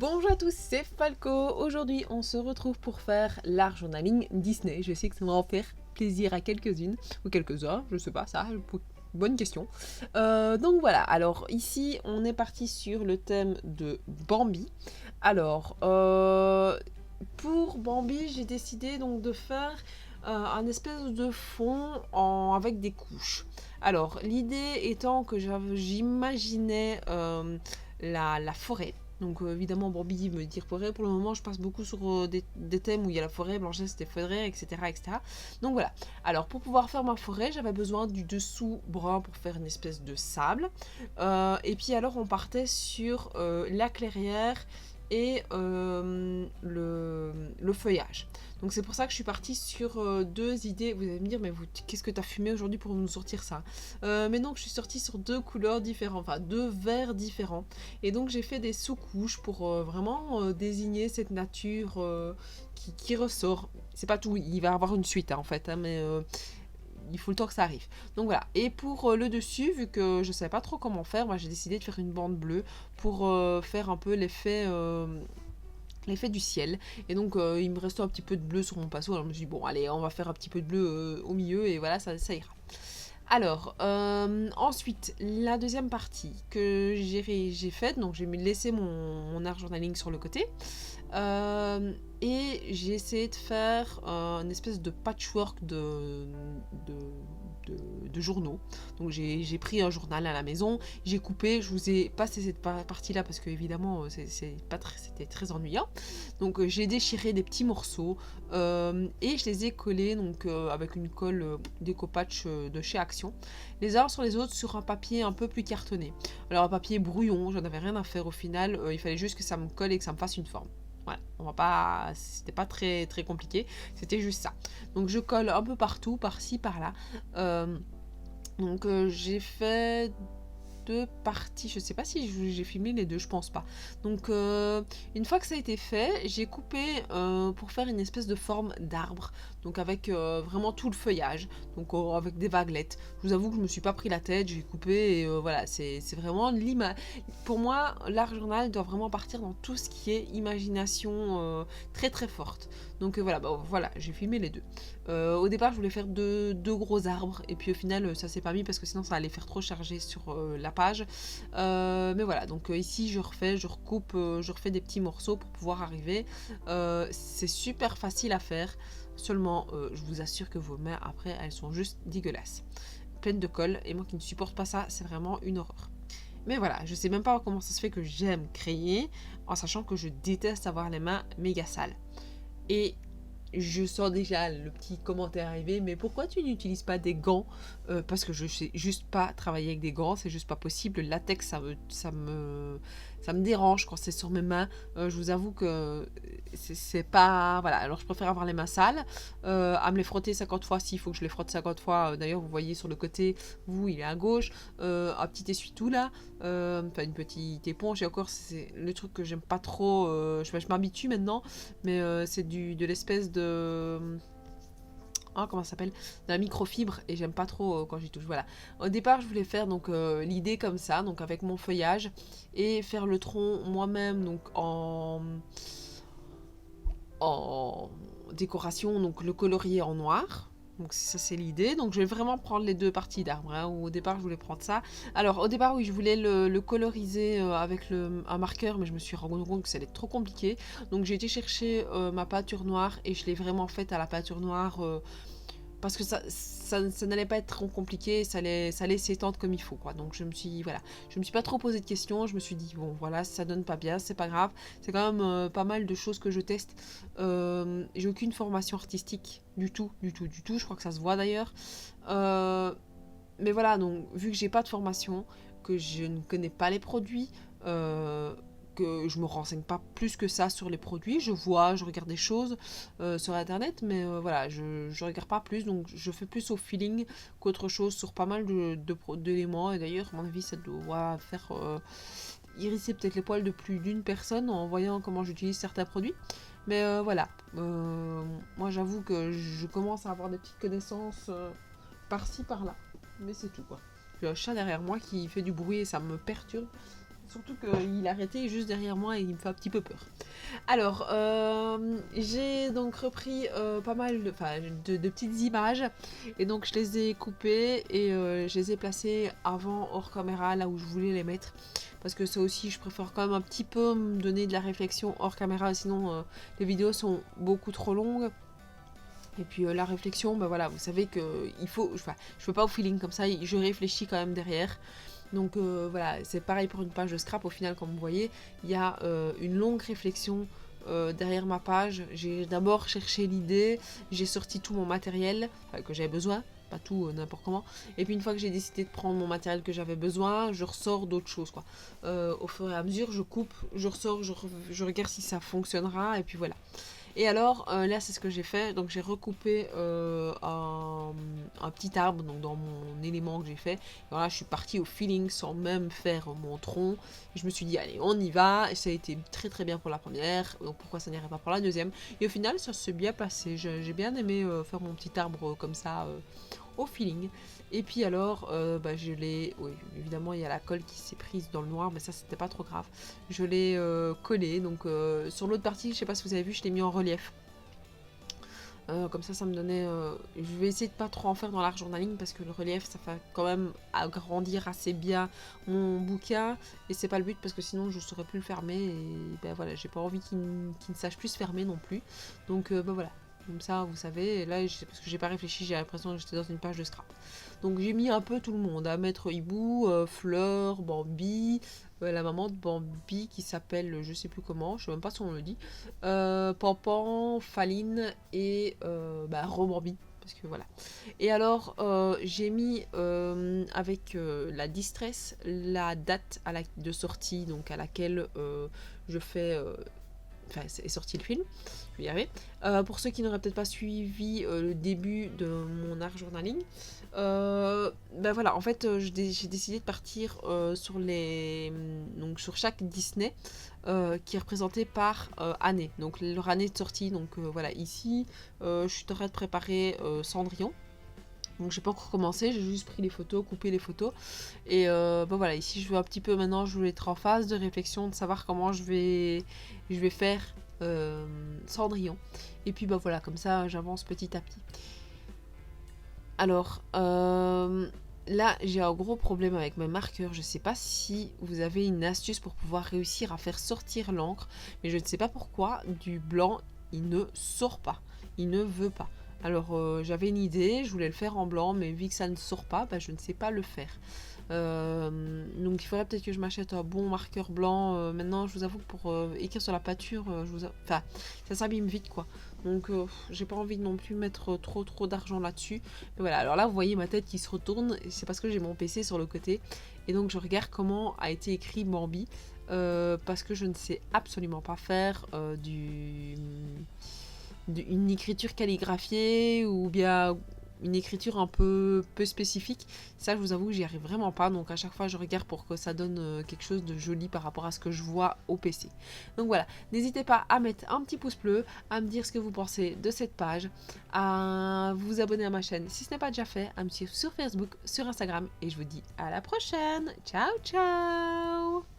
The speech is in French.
Bonjour à tous, c'est Falco. Aujourd'hui, on se retrouve pour faire l'art journaling Disney. Je sais que ça va en faire plaisir à quelques-unes ou quelques-uns, je sais pas, ça, bonne question. Donc voilà, alors ici, on est parti sur le thème de Bambi. Alors, pour Bambi, j'ai décidé donc de faire un espèce de fond avec des couches. Alors, l'idée étant que j'imaginais la forêt. Donc évidemment Bambi me dit forêt. Pour le moment je passe beaucoup sur des thèmes où il y a la forêt, Blanchette c'était forêt, etc., etc. Donc voilà. Alors pour pouvoir faire ma forêt, j'avais besoin du dessous brun pour faire une espèce de sable. Et puis alors on partait sur la clairière et le feuillage. Donc c'est pour ça que je suis partie sur deux idées. Vous allez me dire, mais qu'est-ce que tu as fumé aujourd'hui pour nous sortir ça? Mais donc je suis sortie sur deux couleurs différentes, enfin deux verts différents. Et donc j'ai fait des sous-couches pour vraiment désigner cette nature qui ressort. C'est pas tout, il va y avoir une suite en fait, hein, mais il faut le temps que ça arrive. Donc voilà. Et pour le dessus, vu que je savais pas trop comment faire, moi j'ai décidé de faire une bande bleue pour faire un peu l'effet du ciel. Et donc il me restait un petit peu de bleu sur mon pinceau. Alors je me suis dit bon allez, on va faire un petit peu de bleu au milieu et voilà, ça ira. Alors, ensuite, la deuxième partie que j'ai faite, donc j'ai laissé mon art journaling sur le côté. Et j'ai essayé de faire une espèce de patchwork de journaux. Donc j'ai pris un journal à la maison, j'ai coupé, je vous ai passé cette partie-là parce que évidemment c'était très ennuyant. Donc j'ai déchiré des petits morceaux et je les ai collés donc, avec une colle déco-patch de chez Action, les uns sur les autres sur un papier un peu plus cartonné. Alors un papier brouillon, j'en avais rien à faire au final, il fallait juste que ça me colle et que ça me fasse une forme. Voilà, c'était pas très très compliqué, c'était juste ça. Donc je colle un peu partout, par-ci, par-là. Donc j'ai fait deux parties, je sais pas si j'ai filmé les deux, je pense pas. Donc une fois que ça a été fait, j'ai coupé pour faire une espèce de forme d'arbre, donc avec vraiment tout le feuillage, donc avec des vaguelettes. Je vous avoue que je me suis pas pris la tête, j'ai coupé et voilà, c'est vraiment l'image. Pour moi, l'art journal doit vraiment partir dans tout ce qui est imagination très très forte. Donc voilà, j'ai filmé les deux. Au départ, je voulais faire deux gros arbres, et puis au final, ça s'est pas mis parce que sinon ça allait faire trop chargé sur la page. Mais voilà, donc ici je refais, je recoupe, je refais des petits morceaux pour pouvoir arriver. C'est super facile à faire, seulement je vous assure que vos mains après elles sont juste dégueulasses, pleines de colle, et moi qui ne supporte pas ça, c'est vraiment une horreur. Mais voilà, je sais même pas comment ça se fait que j'aime créer, en sachant que je déteste avoir les mains méga sales. Et je sens déjà le petit commentaire arriver, mais pourquoi tu n'utilises pas des gants? Parce que je sais juste pas travailler avec des gants, c'est juste pas possible. Le latex, ça me dérange quand c'est sur mes mains. Je vous avoue que c'est pas... Voilà, alors je préfère avoir les mains sales, à me les frotter 50 fois s'il faut que je les frotte 50 fois. D'ailleurs, vous voyez sur le côté, il est à gauche, un petit essuie-tout là, enfin une petite éponge, et encore, c'est le truc que j'aime pas trop, je m'habitue maintenant, mais c'est de l'espèce de... comment ça s'appelle, de la microfibre, et j'aime pas trop quand j'y touche. Voilà, au départ je voulais faire donc l'idée comme ça, donc avec mon feuillage, et faire le tronc moi-même, donc en décoration, donc le colorier en noir. Donc ça c'est l'idée. Donc je vais vraiment prendre les deux parties d'arbre, hein. Au départ je voulais prendre ça. Alors au départ oui, je voulais le coloriser avec un marqueur, mais je me suis rendu compte que ça allait être trop compliqué. Donc j'ai été chercher ma peinture noire, et je l'ai vraiment faite à la peinture noire, parce que ça n'allait pas être trop compliqué, ça allait s'étendre comme il faut, quoi. Donc je me suis pas trop posé de questions, je me suis dit bon voilà, si ça donne pas bien, c'est pas grave, c'est quand même pas mal de choses que je teste. J'ai aucune formation artistique du tout, je crois que ça se voit d'ailleurs. Mais voilà, donc vu que j'ai pas de formation, que je ne connais pas les produits, que je me renseigne pas plus que ça sur les produits, je regarde des choses sur internet, mais voilà, je regarde pas plus, donc je fais plus au feeling qu'autre chose sur pas mal d'éléments, et d'ailleurs à mon avis ça doit faire hérisser peut-être les poils de plus d'une personne en voyant comment j'utilise certains produits. Mais voilà, moi j'avoue que je commence à avoir des petites connaissances par-ci par-là, mais c'est tout, quoi. J'ai un chat derrière moi qui fait du bruit et ça me perturbe. Surtout qu'il a arrêté juste derrière moi et il me fait un petit peu peur. Alors, j'ai donc repris pas mal de petites images et donc je les ai coupées et je les ai placées avant hors caméra là où je voulais les mettre. Parce que ça aussi, je préfère quand même un petit peu me donner de la réflexion hors caméra, sinon les vidéos sont beaucoup trop longues. Et puis la réflexion, bah voilà, vous savez que il faut, je peux pas au feeling comme ça, je réfléchis quand même derrière. Donc voilà, c'est pareil pour une page de scrap. Au final, comme vous voyez, il y a une longue réflexion derrière ma page. J'ai d'abord cherché l'idée, j'ai sorti tout mon matériel que j'avais besoin, pas tout n'importe comment. Et puis une fois que j'ai décidé de prendre mon matériel que j'avais besoin, je ressors d'autres choses quoi. Au fur et à mesure, je coupe, je ressors, je regarde si ça fonctionnera et puis voilà. Et alors là c'est ce que j'ai fait, donc j'ai recoupé un petit arbre donc dans mon élément que j'ai fait. Et voilà, je suis partie au feeling sans même faire mon tronc. Et je me suis dit allez on y va, et ça a été très très bien pour la première, donc pourquoi ça n'irait pas pour la deuxième. Et au final ça s'est bien passé, j'ai bien aimé faire mon petit arbre comme ça au feeling. Et puis alors, je l'ai... Oui, évidemment, il y a la colle qui s'est prise dans le noir, mais ça, c'était pas trop grave. Je l'ai collé, donc sur l'autre partie, je sais pas si vous avez vu, je l'ai mis en relief. Comme ça me donnait... je vais essayer de pas trop en faire dans l'art journaling, parce que le relief, ça fait quand même agrandir assez bien mon bouquin. Et c'est pas le but, parce que sinon, je saurais plus le fermer. Et ben voilà, j'ai pas envie qu'il ne sache plus se fermer non plus. Donc voilà. Comme ça, vous savez, et là, parce que j'ai pas réfléchi, j'ai l'impression que j'étais dans une page de scrap. Donc j'ai mis un peu tout le monde, à mettre Hibou, Fleur, Bambi, la maman de Bambi qui s'appelle, je sais plus comment, je sais même pas si on le dit, Pampan, Faline et Robambi. Parce que voilà. Et alors, j'ai mis avec la distress la date de sortie, donc à laquelle je fais... Enfin, est sorti le film, je vais y arriver. Pour ceux qui n'auraient peut-être pas suivi le début de mon art journaling, voilà, en fait, j'ai décidé de partir donc sur chaque Disney qui est représenté par année, donc leur année de sortie. Donc voilà, ici, je suis en train de préparer Cendrillon. Donc j'ai pas encore commencé, j'ai juste pris les photos, coupé les photos. Et voilà, ici je veux un petit peu maintenant, je veux être en phase de réflexion, de savoir comment je vais faire Cendrillon. Et puis voilà, comme ça j'avance petit à petit. Alors, là j'ai un gros problème avec mes marqueurs. Je sais pas si vous avez une astuce pour pouvoir réussir à faire sortir l'encre. Mais je ne sais pas pourquoi, du blanc, il ne sort pas. Il ne veut pas. Alors j'avais une idée, je voulais le faire en blanc, mais vu que ça ne sort pas, je ne sais pas le faire. Donc il faudrait peut-être que je m'achète un bon marqueur blanc. Maintenant, je vous avoue que pour écrire sur la pâture, ça s'abîme vite quoi. Donc j'ai pas envie de non plus mettre trop d'argent là-dessus. Mais voilà, alors là vous voyez ma tête qui se retourne, c'est parce que j'ai mon PC sur le côté. Et donc je regarde comment a été écrit Bambi. Parce que je ne sais absolument pas faire une écriture calligraphiée ou bien une écriture un peu spécifique. Ça, je vous avoue que j'y arrive vraiment pas. Donc à chaque fois, je regarde pour que ça donne quelque chose de joli par rapport à ce que je vois au PC. Donc voilà, n'hésitez pas à mettre un petit pouce bleu, à me dire ce que vous pensez de cette page, à vous abonner à ma chaîne si ce n'est pas déjà fait, à me suivre sur Facebook, sur Instagram. Et je vous dis à la prochaine. Ciao, ciao!